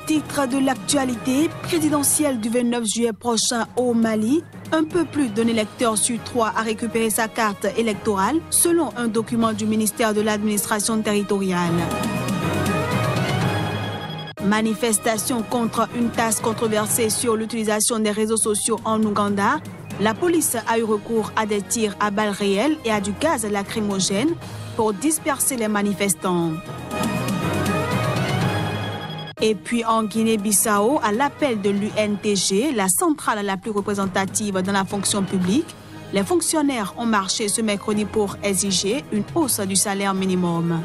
Titre de l'actualité présidentielle du 29 juillet prochain au Mali, un peu plus d'un électeur sur 3 a récupéré sa carte électorale selon un document du ministère de l'administration territoriale. Manifestation contre une taxe controversée sur l'utilisation des réseaux sociaux en Ouganda. La police a eu recours à des tirs à balles réelles et à du gaz lacrymogène pour disperser les manifestants. Et puis en Guinée-Bissau, à l'appel de l'UNTG, la centrale la plus représentative dans la fonction publique, les fonctionnaires ont marché ce mercredi pour exiger une hausse du salaire minimum.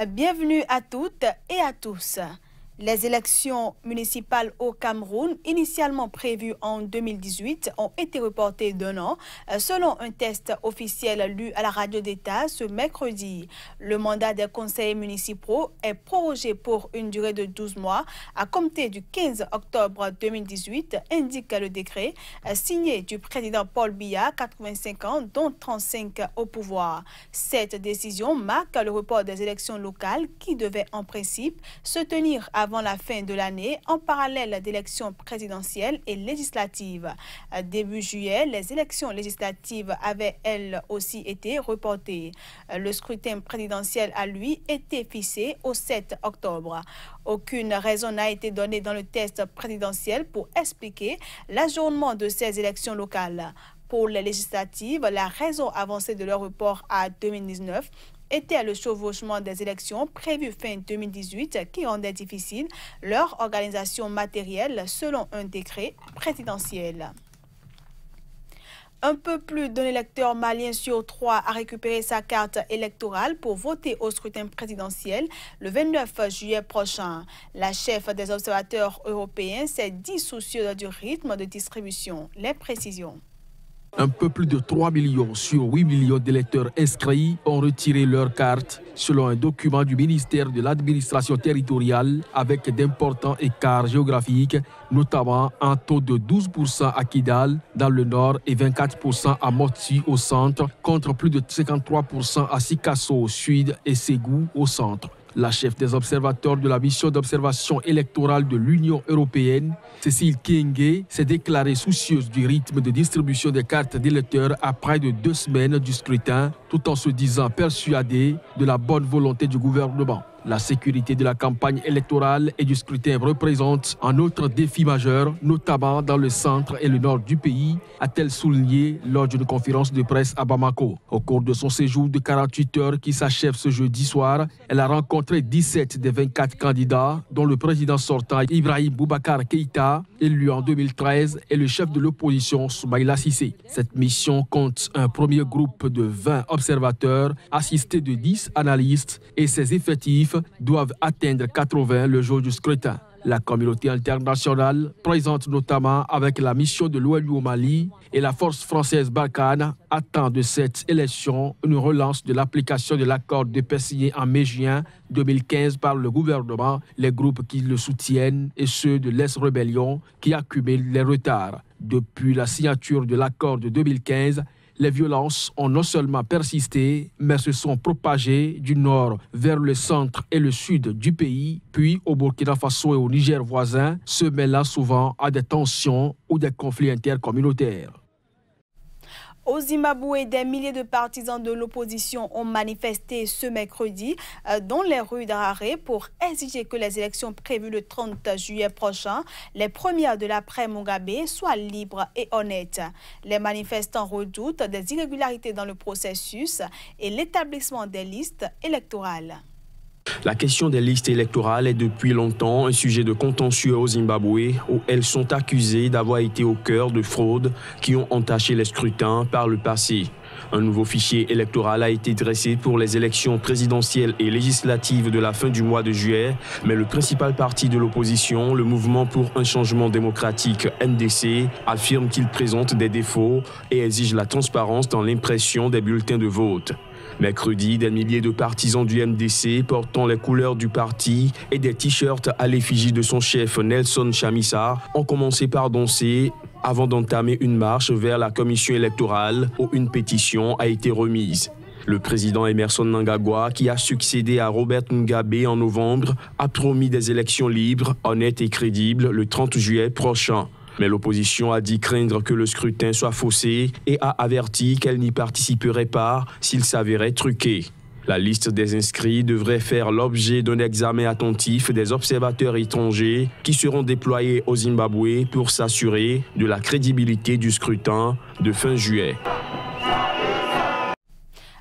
Bienvenue à toutes et à tous. Les élections municipales au Cameroun, initialement prévues en 2018, ont été reportées d'un an, selon un test officiel lu à la radio d'État ce mercredi. Le mandat des conseillers municipaux est prorogé pour une durée de 12 mois à compter du 15 octobre 2018, indique le décret signé du président Paul Biya, 85 ans, dont 35 au pouvoir. Cette décision marque le report des élections locales qui devaient en principe se tenir avant la fin de l'année, en parallèle d'élections présidentielles et législatives. Début juillet, les élections législatives avaient elles aussi été reportées. Le scrutin présidentiel a lui été fixé au 7 octobre. Aucune raison n'a été donnée dans le test présidentiel pour expliquer l'ajournement de ces élections locales. Pour les législatives, la raison avancée de leur report à 2019 était le chevauchement des élections prévues fin 2018 qui rendait difficile leur organisation matérielle selon un décret présidentiel. Un peu plus d'un électeur malien sur 3 a récupéré sa carte électorale pour voter au scrutin présidentiel le 29 juillet prochain. La chef des observateurs européens s'est dit soucieuse du rythme de distribution. Les précisions. Un peu plus de 3 millions sur 8 millions d'électeurs inscrits ont retiré leur carte, selon un document du ministère de l'administration territoriale, avec d'importants écarts géographiques, notamment un taux de 12% à Kidal, dans le nord, et 24% à Motsi, au centre, contre plus de 53% à Sikasso, au sud, et Ségou, au centre. La chef des observateurs de la mission d'observation électorale de l'Union européenne, Cécile Kyenge, s'est déclarée soucieuse du rythme de distribution des cartes d'électeurs à près de 2 semaines du scrutin, tout en se disant persuadée de la bonne volonté du gouvernement. La sécurité de la campagne électorale et du scrutin représente un autre défi majeur, notamment dans le centre et le nord du pays, a-t-elle souligné lors d'une conférence de presse à Bamako. Au cours de son séjour de 48 heures qui s'achève ce jeudi soir, elle a rencontré 17 des 24 candidats, dont le président sortant Ibrahim Boubacar Keïta, élu en 2013, et le chef de l'opposition Soumaïla Cissé. Cette mission compte un premier groupe de 20 observateurs, assistés de 10 analystes, et ses effectifs doivent atteindre 80 le jour du scrutin. La communauté internationale, présente notamment avec la mission de l'ONU au Mali et la force française Barkhane, attend de cette élection une relance de l'application de l'accord de paix signé en mai-juin 2015 par le gouvernement, les groupes qui le soutiennent et ceux de l'Est-Rébellion qui accumulent les retards. Depuis la signature de l'accord de 2015, les violences ont non seulement persisté, mais se sont propagées du nord vers le centre et le sud du pays, puis au Burkina Faso et au Niger voisin, se mêlant souvent à des tensions ou des conflits intercommunautaires. Au Zimbabwe, des milliers de partisans de l'opposition ont manifesté ce mercredi dans les rues d'Harare pour exiger que les élections prévues le 30 juillet prochain, les premières de l'après-Mugabe, soient libres et honnêtes. Les manifestants redoutent des irrégularités dans le processus et l'établissement des listes électorales. La question des listes électorales est depuis longtemps un sujet de contentieux au Zimbabwe, où elles sont accusées d'avoir été au cœur de fraudes qui ont entaché les scrutins par le passé. Un nouveau fichier électoral a été dressé pour les élections présidentielles et législatives de la fin du mois de juillet, mais le principal parti de l'opposition, le Mouvement pour un changement démocratique NDC, affirme qu'il présente des défauts et exige la transparence dans l'impression des bulletins de vote. Mercredi, des milliers de partisans du MDC portant les couleurs du parti et des t-shirts à l'effigie de son chef Nelson Chamisa ont commencé par danser avant d'entamer une marche vers la commission électorale où une pétition a été remise. Le président Emmerson Mnangagwa, qui a succédé à Robert Mugabe en novembre, a promis des élections libres, honnêtes et crédibles le 30 juillet prochain. Mais l'opposition a dit craindre que le scrutin soit faussé et a averti qu'elle n'y participerait pas s'il s'avérait truqué. La liste des inscrits devrait faire l'objet d'un examen attentif des observateurs étrangers qui seront déployés au Zimbabwe pour s'assurer de la crédibilité du scrutin de fin juillet.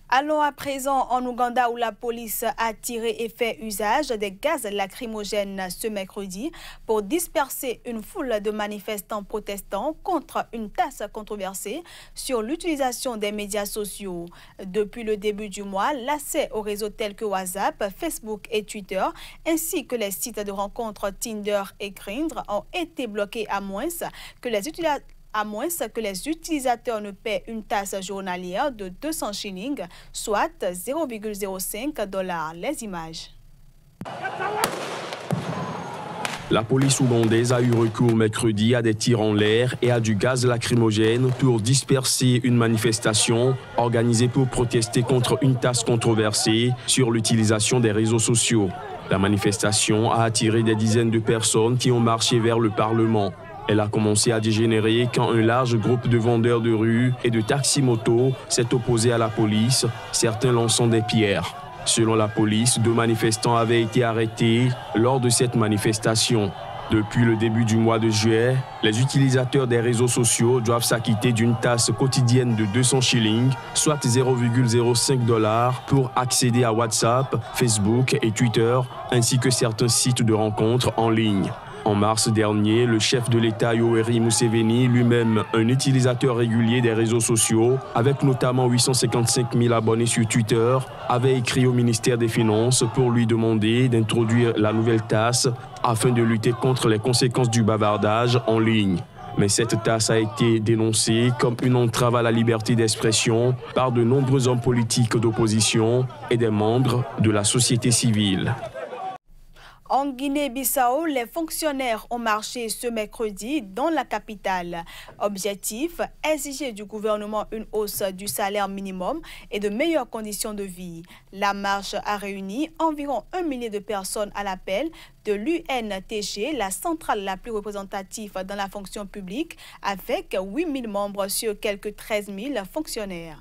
Allons à présent en Ouganda où la police a tiré et fait usage des gaz lacrymogènes ce mercredi pour disperser une foule de manifestants protestants contre une taxe controversée sur l'utilisation des médias sociaux. Depuis le début du mois, l'accès aux réseaux tels que WhatsApp, Facebook et Twitter, ainsi que les sites de rencontres Tinder et Grindr ont été bloqués à moins que les utilisateurs ne paient une taxe journalière de 200 shillings, soit 0,05 $. Les images. La police ougandaise a eu recours mercredi à des tirs en l'air et à du gaz lacrymogène pour disperser une manifestation organisée pour protester contre une taxe controversée sur l'utilisation des réseaux sociaux. La manifestation a attiré des dizaines de personnes qui ont marché vers le Parlement. Elle a commencé à dégénérer quand un large groupe de vendeurs de rue et de taxi-motos s'est opposé à la police, certains lançant des pierres. Selon la police, 2 manifestants avaient été arrêtés lors de cette manifestation. Depuis le début du mois de juillet, les utilisateurs des réseaux sociaux doivent s'acquitter d'une taxe quotidienne de 200 shillings, soit 0,05 $, pour accéder à WhatsApp, Facebook et Twitter, ainsi que certains sites de rencontres en ligne. En mars dernier, le chef de l'État Yoweri Museveni, lui-même un utilisateur régulier des réseaux sociaux, avec notamment 855 000 abonnés sur Twitter, avait écrit au ministère des Finances pour lui demander d'introduire la nouvelle taxe afin de lutter contre les conséquences du bavardage en ligne. Mais cette taxe a été dénoncée comme une entrave à la liberté d'expression par de nombreux hommes politiques d'opposition et des membres de la société civile. En Guinée-Bissau, les fonctionnaires ont marché ce mercredi dans la capitale. Objectif, exiger du gouvernement une hausse du salaire minimum et de meilleures conditions de vie. La marche a réuni environ 1 millier de personnes à l'appel de l'UNTG, la centrale la plus représentative dans la fonction publique, avec 8 000 membres sur quelques 13 000 fonctionnaires.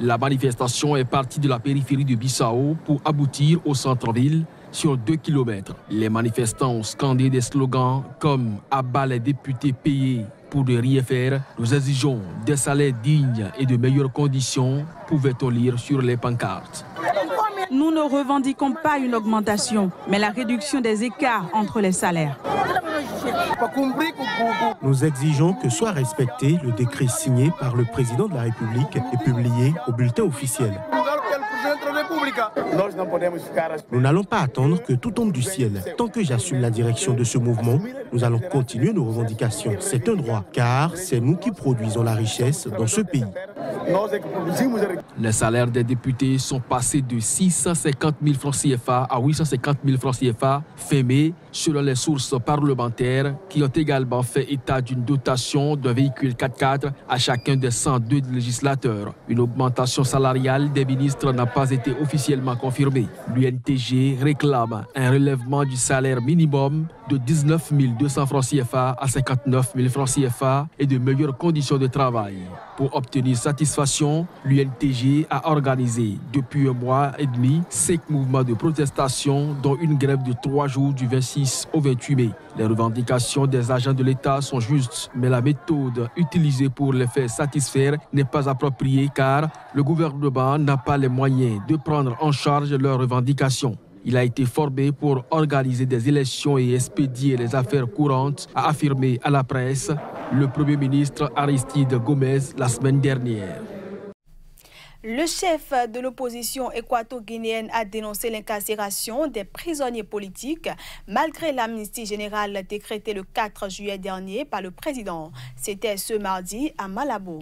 La manifestation est partie de la périphérie de Bissau pour aboutir au centre-ville sur 2 km. Les manifestants ont scandé des slogans comme « Abat les députés payés pour ne rien faire », « Nous exigeons des salaires dignes et de meilleures conditions », pouvait-on lire sur les pancartes. Nous ne revendiquons pas une augmentation, mais la réduction des écarts entre les salaires. Nous exigeons que soit respecté le décret signé par le président de la République et publié au bulletin officiel. Nous n'allons pas attendre que tout tombe du ciel. Tant que j'assume la direction de ce mouvement, nous allons continuer nos revendications. C'est un droit, car c'est nous qui produisons la richesse dans ce pays. Les salaires des députés sont passés de 650 000 francs CFA à 850 000 francs CFA fin mai, selon les sources parlementaires qui ont également fait état d'une dotation d'un véhicule 4x4 à chacun des 102 législateurs. Une augmentation salariale des ministres n'a pas été officiellement confirmée. L'UNTG réclame un relèvement du salaire minimum de 19 200 francs CFA à 59 000 francs CFA et de meilleures conditions de travail. Pour obtenir satisfaction, l'UNTG a organisé depuis 1 mois et demi 5 mouvements de protestation, dont une grève de 3 jours du 26 au 28 mai. Les revendications des agents de l'État sont justes, mais la méthode utilisée pour les faire satisfaire n'est pas appropriée car le gouvernement n'a pas les moyens de prendre en charge leurs revendications. Il a été formé pour organiser des élections et expédier les affaires courantes, a affirmé à la presse le Premier ministre Aristide Gomez la semaine dernière. Le chef de l'opposition équato-guinéenne a dénoncé l'incarcération des prisonniers politiques malgré l'amnistie générale décrétée le 4 juillet dernier par le président. C'était ce mardi à Malabo.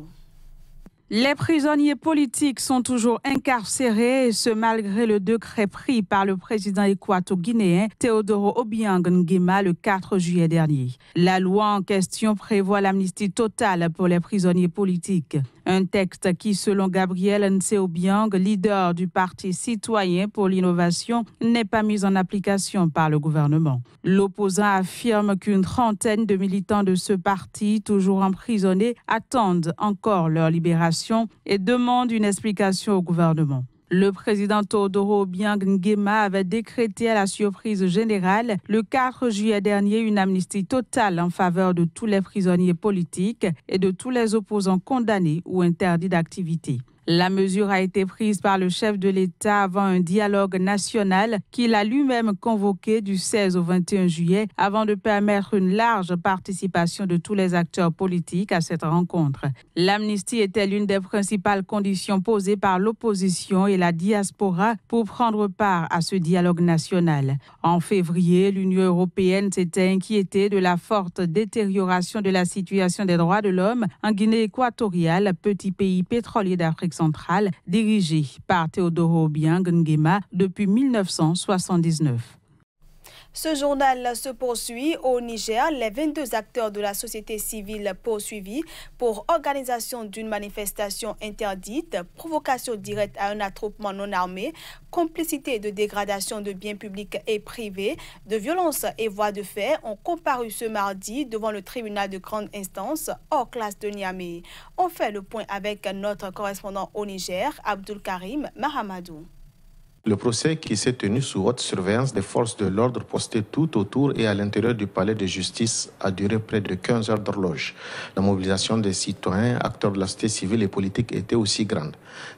Les prisonniers politiques sont toujours incarcérés, et ce malgré le décret pris par le président équato-guinéen Teodoro Obiang Nguema le 4 juillet dernier. La loi en question prévoit l'amnistie totale pour les prisonniers politiques. Un texte qui, selon Gabriel Ntse-Obiang, leader du Parti citoyen pour l'innovation, n'est pas mis en application par le gouvernement. L'opposant affirme qu'une trentaine de militants de ce parti, toujours emprisonnés, attendent encore leur libération et demandent une explication au gouvernement. Le président Teodoro Obiang Nguema avait décrété à la surprise générale le 4 juillet dernier une amnistie totale en faveur de tous les prisonniers politiques et de tous les opposants condamnés ou interdits d'activité. La mesure a été prise par le chef de l'État avant un dialogue national qu'il a lui-même convoqué du 16 au 21 juillet avant de permettre une large participation de tous les acteurs politiques à cette rencontre. L'amnistie était l'une des principales conditions posées par l'opposition et la diaspora pour prendre part à ce dialogue national. En février, l'Union européenne s'était inquiétée de la forte détérioration de la situation des droits de l'homme en Guinée équatoriale, petit pays pétrolier d'Afrique centrale, dirigé par Teodoro Obiang Nguema depuis 1979. Ce journal se poursuit au Niger. Les 22 acteurs de la société civile poursuivis pour organisation d'une manifestation interdite, provocation directe à un attroupement non armé, complicité de dégradation de biens publics et privés, de violences et voies de fait ont comparu ce mardi devant le tribunal de grande instance hors classe de Niamey. On fait le point avec notre correspondant au Niger, Abdul Karim Mahamadou. Le procès qui s'est tenu sous haute surveillance des forces de l'ordre postées tout autour et à l'intérieur du palais de justice a duré près de 15 heures d'horloge. La mobilisation des citoyens, acteurs de la société civile et politique était aussi grande.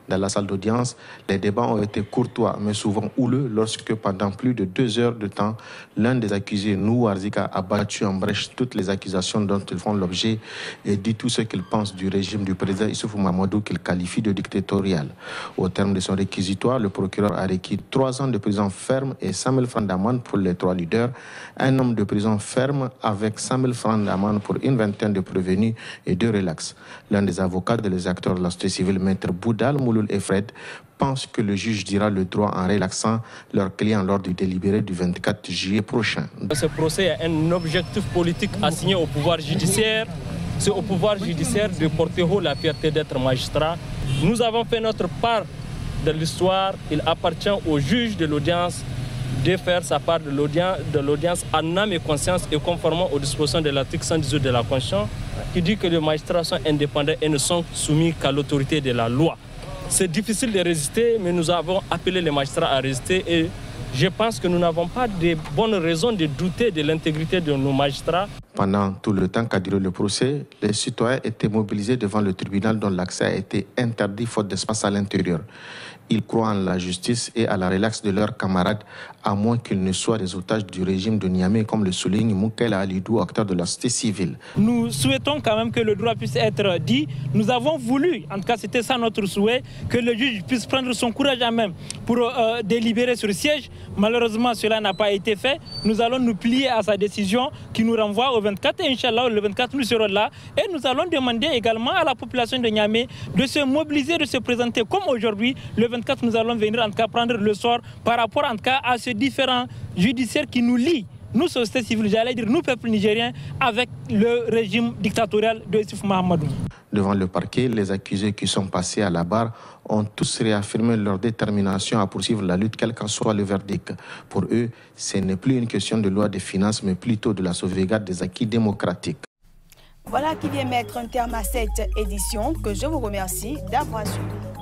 Dans la salle d'audience, les débats ont été courtois mais souvent houleux lorsque pendant plus de 2 heures de temps, l'un des accusés, Nou Arzika, a battu en brèche toutes les accusations dont ils font l'objet et dit tout ce qu'il pense du régime du président Issoufou Mahamadou qu'il qualifie de dictatorial. Au terme de son réquisitoire, le procureur a requis 3 ans de prison ferme et 100 000 francs d'amende pour les 3 leaders, un an de prison ferme avec 100 000 francs d'amende pour une vingtaine de prévenus et 2 relax. L'un des avocats des acteurs de la société civile, Maître Boudal Mouloul et Fred, pense que le juge dira le droit en relaxant leurs clients lors du délibéré du 24 juillet prochain. Ce procès a un objectif politique assigné au pouvoir judiciaire. C'est au pouvoir judiciaire de porter haut la fierté d'être magistrat. Nous avons fait notre part de l'histoire. Il appartient au juge de l'audience de faire sa part de l'audience en âme et conscience et conformément aux dispositions de l'article 118 de la Constitution qui dit que les magistrats sont indépendants et ne sont soumis qu'à l'autorité de la loi. C'est difficile de résister, mais nous avons appelé les magistrats à résister et je pense que nous n'avons pas de bonnes raisons de douter de l'intégrité de nos magistrats. Pendant tout le temps qu'a duré le procès, les citoyens étaient mobilisés devant le tribunal dont l'accès a été interdit faute d'espace à l'intérieur. Ils croient en la justice et à la relaxe de leurs camarades, à moins qu'ils ne soient des otages du régime de Niamey, comme le souligne Moukela Alidou, acteur de la société civile. Nous souhaitons quand même que le droit puisse être dit. Nous avons voulu, en tout cas c'était ça notre souhait, que le juge puisse prendre son courage à main pour délibérer sur le siège. Malheureusement, cela n'a pas été fait. Nous allons nous plier à sa décision qui nous renvoie au 24 et Inch'Allah, le 24 nous serons là. Et nous allons demander également à la population de Niamey de se mobiliser, de se présenter comme aujourd'hui. Le 24, nous allons venir en tout cas prendre le sort par rapport en tout cas à ces différents judiciaires qui nous lient, nous société civile, j'allais dire nous peuple nigérien, avec le régime dictatorial de Issoufou Mahamadou. Devant le parquet, les accusés qui sont passés à la barre ont tous réaffirmé leur détermination à poursuivre la lutte, quel qu'en soit le verdict. Pour eux, ce n'est plus une question de loi de finances, mais plutôt de la sauvegarde des acquis démocratiques. Voilà qui vient mettre un terme à cette édition que je vous remercie d'avoir suivi.